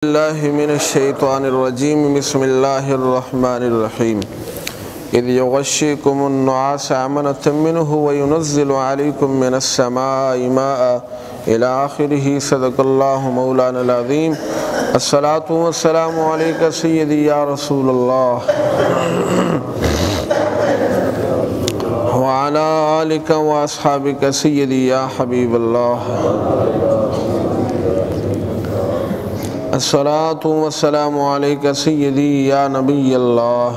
اللہ من الشیطان الرجیم بسم اللہ الرحمن الرحیم اذ یغشیکم النعاس امنة منه وینزل علیکم من السماء ماء الى آخرہ صدق اللہ مولانا العظیم الصلاة والسلام علیک سیدی یا رسول اللہ وعلی آلک واصحابک سیدی یا حبیب اللہ الصلاة والسلام علیک سیدی یا نبی اللہ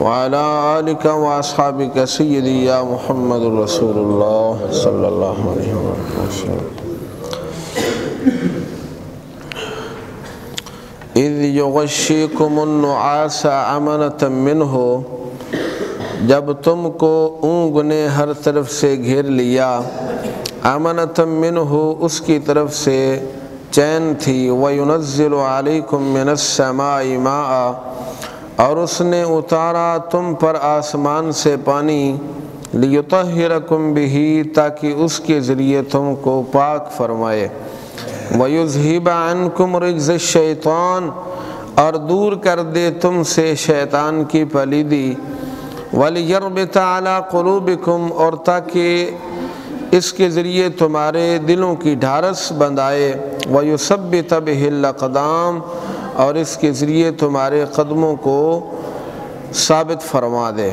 وعلی آلک واصحابک سیدی یا محمد رسول اللہ صلی اللہ علیہ وسلم اذ یغشیکم النعاس امنة منہ، جب تم کو اونگ نے ہر طرف سے گھیر لیا، امنة منہ اس کی طرف سے چین تھی، وَيُنَزِّلُ عَلَيْكُم مِّنَ السَّمَاءِ مَاءً اور اس نے اتارا تم پر آسمان سے پانی، لِيُطَهِّرَكُم بِهِ تاکہ اس کے ذریعے تم کو پاک فرمائے، وَيُذْهِبَ عَنْكُمْ رِجْزَ الشَّيْطَانِ اور دور کر دے تم سے شیطان کی پلیدی، وَلِيَرْبِطَ عَلَىٰ قُلُوبِكُمْ اور تاکہ اس کے ذریعے تمہارے دلوں کی ڈھارس بندھائے، وَيُثَبِّتَ بِهِ الْأَقْدَامَ اور اس کے ذریعے تمہارے قدموں کو ثابت فرما دے۔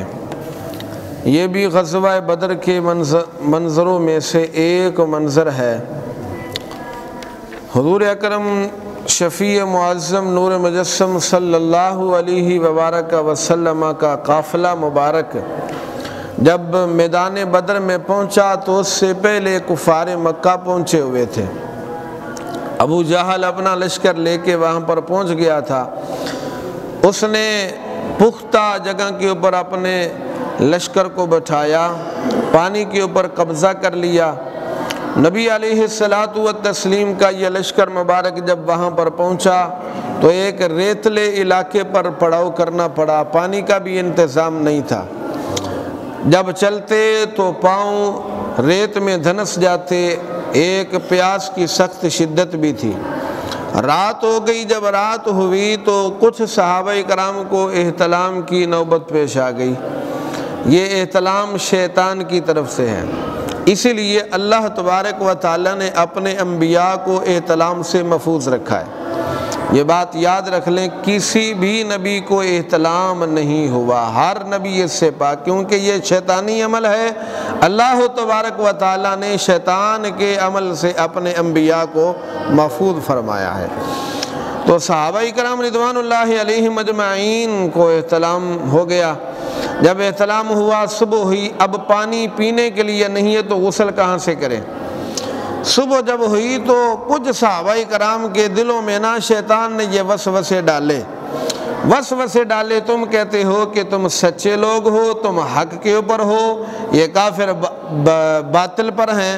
یہ بھی غزوہ بدر کے منظروں میں سے ایک منظر ہے۔ حضور اکرم شفیع معظم نور مجسم صلی اللہ علیہ وبارک وسلم کا قافلہ مبارک جب میدان بدر میں پہنچا تو اس سے پہلے کفار مکہ پہنچے ہوئے تھے۔ ابو جہل اپنا لشکر لے کے وہاں پر پہنچ گیا تھا، اس نے پختہ جگہ کے اوپر اپنے لشکر کو بٹھایا، پانی کے اوپر قبضہ کر لیا۔ نبی علیہ الصلوۃ والتسلیم کا یہ لشکر مبارک جب وہاں پر پہنچا تو ایک ریتلے علاقے پر پڑاؤ کرنا پڑا، پانی کا بھی انتظام نہیں تھا۔ جب چلتے تو پاؤں ریت میں دھنس جاتے، ایک پیاس کی سخت شدت بھی تھی۔ رات ہو گئی، جب رات ہوئی تو کچھ صحابہ کرام کو احتلام کی نوبت پیش آ گئی۔ یہ احتلام شیطان کی طرف سے ہے، اسی لیے اللہ تبارک و تعالی نے اپنے انبیاء کو احتلام سے محفوظ رکھا ہے۔ یہ بات یاد رکھ لیں، کسی بھی نبی کو احتلام نہیں ہوا، ہر نبی اس سے پاک، کیونکہ یہ شیطانی عمل ہے۔ اللہ تبارک و تعالی نے شیطان کے عمل سے اپنے انبیاء کو محفوظ فرمایا ہے۔ تو صحابہ کرام رضوان اللہ علیہم اجمعین کو احتلام ہو گیا۔ جب احتلام ہوا، صبح ہوئی، اب پانی پینے کے لیے نہیں ہے تو غسل کہاں سے کریں؟ صبح جب ہوئی تو کچھ صحابہ کرام کے دلوں میں نا شیطان نے یہ وسوسے ڈالے، تم کہتے ہو کہ تم سچے لوگ ہو، تم حق کے اوپر ہو، یہ کافر باطل پر ہیں،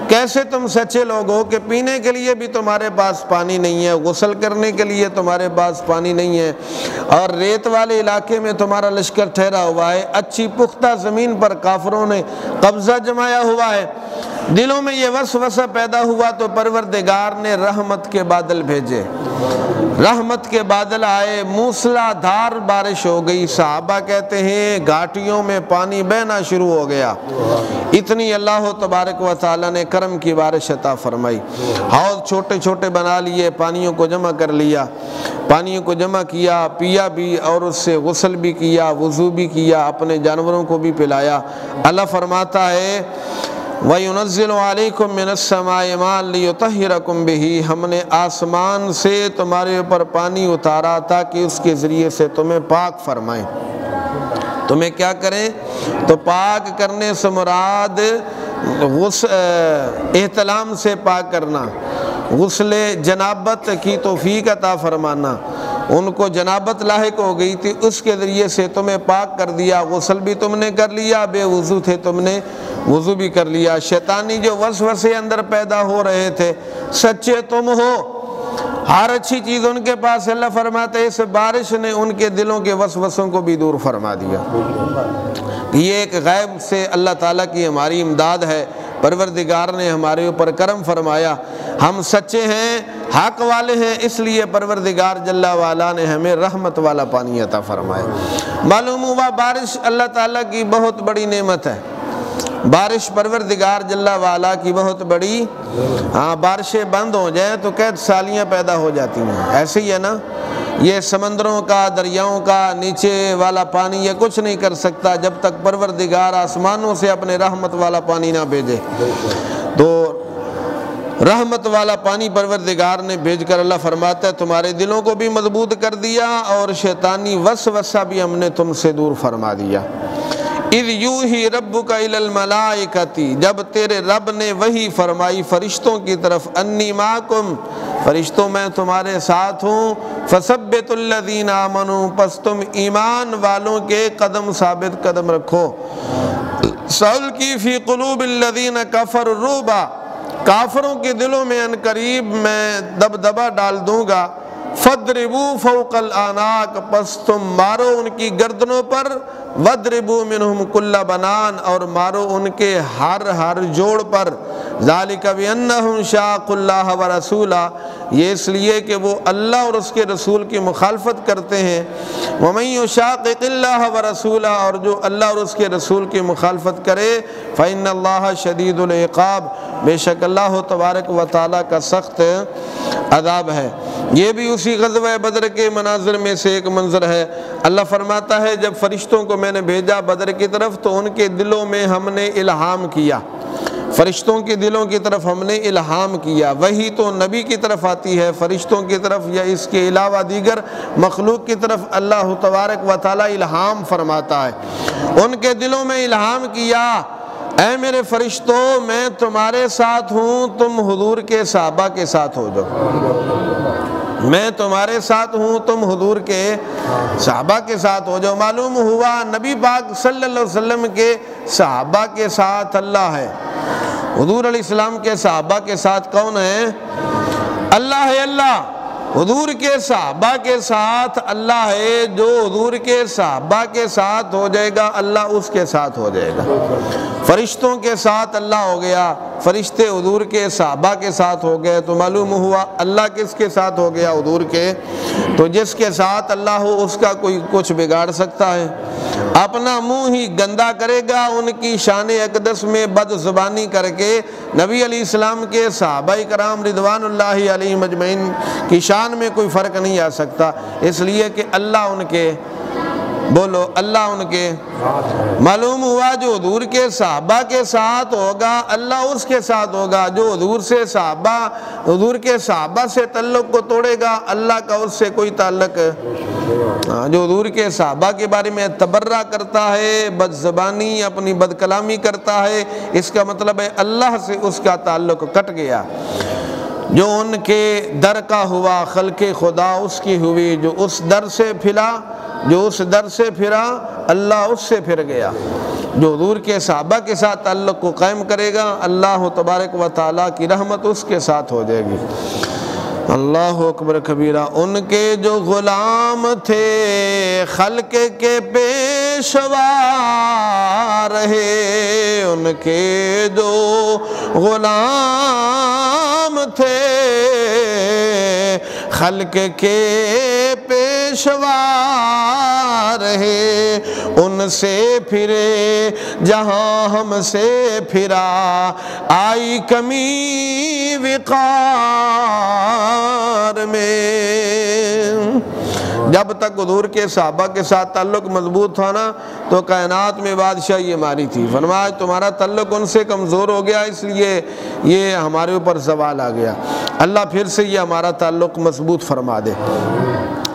کیسے تم سچے لوگ ہو کہ پینے کے لیے بھی تمہارے پاس پانی نہیں ہے، غسل کرنے کے لیے تمہارے پاس پانی نہیں ہے، اور ریت والے علاقے میں تمہارا لشکر ٹھہرا ہوا ہے، اچھی پختہ زمین پر کافروں نے قبضہ جمایا ہوا ہے۔ دلوں میں یہ وسوسہ پیدا ہوا تو پروردگار نے رحمت کے بادل بھیجے، رحمت کے بادل آئے، موسلا دھار بارش ہو گئی، صحابہ کہتے ہیں گھاٹیوں میں پانی بہنا شروع ہو گیا، اتنی اللہ تبارک و تعالی نے کرم کی بارش عطا فرمائی۔ حوض چھوٹے چھوٹے بنا لیے، پانیوں کو جمع کر لیا، پانیوں کو جمع کیا، پیا بھی اور اس سے غسل بھی کیا، وضو بھی کیا، اپنے جانوروں کو بھی پلایا۔ اللہ فرماتا ہے وَيُنَزِّلُ عَلَيْكُم مِّنَ السَّمَاءِ مَاءً لِيُطَهِّرَكُم بِهِ ہم نے آسمان سے تمہارے اوپر پانی اتارا تاکہ اس کے ذریعے سے تمہیں پاک فرمائیں۔ تمہیں کیا کریں؟ تو پاک کرنے سے مراد احتلام سے پاک کرنا، غسل جنابت کی توفیق عطا فرمانا۔ ان کو جنابت لاحق ہو گئی تھی، اس کے ذریعے سے تمہیں پاک کر دیا، غسل بھی تم نے کر لیا، بے وضو تھے تم نے وضو بھی کر لیا۔ شیطانی جو وسوسے اندر پیدا ہو رہے تھے، سچے تم ہو، ہر اچھی چیز ان کے پاس، اللہ فرماتے ہیں اس بارش نے ان کے دلوں کے وسوسوں کو بھی دور فرما دیا۔ یہ ایک غیب سے اللہ تعالیٰ کی ہماری امداد ہے، پروردگار نے ہمارے اوپر کرم فرمایا، ہم سچے ہیں، حق والے ہیں، اس لیے پروردگار جل وعلا نے ہمیں رحمت والا پانی عطا فرمایا۔ معلوم ہوا بارش اللہ تعالیٰ کی بہت بڑی نعمت ہے، بارش پروردگار جل وعلا کی بہت بڑی، بارشیں بند ہو جائیں تو قید سالیاں پیدا ہو جاتی ہیں، ایسے ہی ہے نا، یہ سمندروں کا، دریاؤں کا نیچے والا پانی یہ کچھ نہیں کر سکتا جب تک پروردگار آسمانوں سے اپنے رحمت والا پانی نہ بھیجے۔ تو رحمت والا پانی پروردگار نے بھیج کر اللہ فرماتا ہے تمہارے دلوں کو بھی مضبوط کر دیا اور شیطانی وسوسہ بھی ہم نے تم سے دور فرما دیا۔ اذ یوحی ربک الی الملائکۃ، جب تیرے رب نے وحی فرمائی فرشتوں کی طرف، انی معکم، فرشتوں میں تمہارے ساتھ ہوں، فثبتوا الذین آمنوا، پس تم ایمان والوں کے قدم ثابت قدم رکھو، سألقی فی قلوب الذین کفروا الرعب، کافروں کے دلوں میں ان قریب میں دبدبہ ڈال دوں گا، فَاضْرِبُوا فَوْقَ الْأَعْنَاقِ، پس تم مارو ان کی گردنوں پر، وَاضْرِبُوا مِنْهُمْ كُلَّ بَنَانٍ، اور مارو ان کے ہر جوڑ پر، ذَلِكَ بِأَنَّهُمْ شَاقُّوا اللَّهَ وَرَسُولَهُ، یہ اس لیے کہ وہ اللہ اور اس کے رسول کی مخالفت کرتے ہیں، وَمَن يُشَاقِقِ اللَّهَ وَرَسُولَهُ، اور جو اللہ اور اس کے رسول کی مخالفت کرے، فَإِنَّ اللَّهَ شَدِيدُ الْعِقَابِ، بے شک اللہ تبارک و تعالیٰ کا سخت عذاب ہے۔ یہ بھی اسی غزوہ بدر کے مناظر میں سے ایک منظر ہے۔ اللہ فرماتا ہے جب فرشتوں کو میں نے بھیجا بدر کی طرف تو ان کے دلوں میں ہم نے الہام کیا، فرشتوں کے دلوں کی طرف ہم نے الہام کیا۔ وہی تو نبی کی طرف آتی ہے، فرشتوں کی طرف یا اس کے علاوہ دیگر مخلوق کی طرف اللہ تبارک و تعالیٰ الہام فرماتا ہے۔ ان کے دلوں میں الہام کیا، اے میرے فرشتوں میں تمہارے ساتھ ہوں، تم حضور کے صحابہ کے ساتھ ہو جاؤ، میں تمہارے ساتھ ہوں، تم حضور کے صحابہ کے ساتھ ہو جاؤ۔ معلوم ہوا نبی پاک صلی اللہ علیہ وسلم کے صحابہ کے ساتھ اللہ ہے، حضور علیہ السلام کے صحابہ کے ساتھ کون ہے؟ اللہ ہے۔ اللہ حضور کے صحابہ کے ساتھ اللہ ہے، جو حضور کے صحابہ کے ساتھ ہو جائے گا اللہ اس کے ساتھ ہو جائے گا۔ فرشتوں کے ساتھ اللہ ہو گیا، فرشتے حضور کے صحابہ کے ساتھ ہو گئے، تو معلوم ہوا اللہ کس کے ساتھ ہو گیا؟ حضور کے۔ تو جس کے ساتھ اللہ ہو اس کا کوئی کچھ بگاڑ سکتا ہے؟ اپنا منہ ہی گندا کرے گا، ان کی شان اقدس میں بد زبانی کر کے نبی علیہ السلام کے صحابہ کرام رضوان اللہ علیہم اجمعین کی شان میں کوئی فرق نہیں آ سکتا، اس لیے کہ اللہ ان کے، بولو اللہ ان کے، معلوم ہوا جو حضور کے صحابہ کے ساتھ ہوگا اللہ اس کے ساتھ ہوگا، جو حضور کے صحابہ سے تعلق کو توڑے گا اللہ کا اس سے کوئی تعلق، جو حضور کے صحابہ کے بارے میں تبرہ کرتا ہے، بد زبانی اپنی بد کلامی کرتا ہے، اس کا مطلب ہے اللہ سے اس کا تعلق کٹ گیا۔ جو ان کے در کا ہوا خلق خدا اس کی ہوئی، جو اس در سے پھرا اللہ اس سے پھر گیا۔ جو حضور کے صحابہ کے ساتھ تعلق کو قائم کرے گا اللہ تبارک و تعالیٰ کی رحمت اس کے ساتھ ہو جائے گی۔ اللہ اکبر کبیرہ۔ ان کے جو غلام تھے خلق کے پیشوا رہے، ان کے جو غلام تھے خلق کے پیشوا رہے، ان سے پھرے جہاں ہم سے پھرا، آئی کمی وقار میں۔ جب تک حضور کے صحابہ کے ساتھ تعلق مضبوط تھا نا تو کائنات میں بادشاہی ہماری تھی، فرمایا تمہارا تعلق ان سے کمزور ہو گیا اس لیے یہ ہمارے اوپر زوال آ گیا، اللہ پھر سے یہ ہمارا تعلق مضبوط فرما دے۔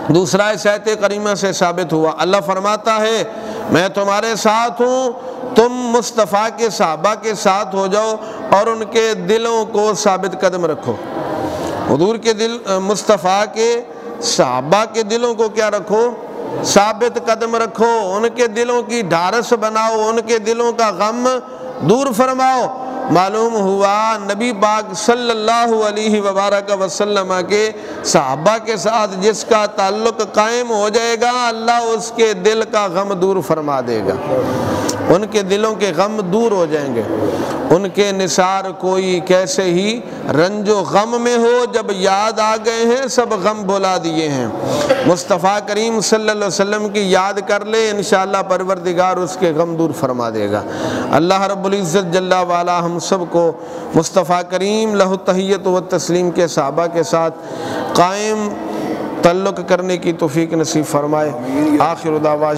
دوسرا اس آیت کریمہ سے ثابت ہوا، اللہ فرماتا ہے میں تمہارے ساتھ ہوں، تم مصطفیٰ کے صحابہ کے ساتھ ہو جاؤ اور ان کے دلوں کو ثابت قدم رکھو۔ حضور کے دل، مصطفیٰ کے صحابہ کے دلوں کو کیا رکھو؟ ثابت قدم رکھو، ان کے دلوں کی ڈھارس بناؤ، ان کے دلوں کا غم دور فرماؤ۔ معلوم ہوا نبی پاک صلی اللہ علیہ وبارک وسلم کے صحابہ کے ساتھ جس کا تعلق قائم ہو جائے گا اللہ اس کے دل کا غم دور فرما دے گا، ان کے دلوں کے غم دور ہو جائیں گے۔ ان کے نثار کوئی کیسے ہی رنج و غم میں ہو، جب یاد آ گئے ہیں سب غم بھلا دیے ہیں۔ مصطفیٰ کریم صلی اللہ علیہ وسلم کی یاد کر لے، انشاءاللہ پروردگار اس کے غم دور فرما دے گا۔ اللہ رب العزت جل وعلا ہم سب کو مصطفیٰ کریم لہ التحیت و تسلیم کے صحابہ کے ساتھ قائم تعلق کرنے کی توفیق نصیب فرمائے۔ آخر دعوانا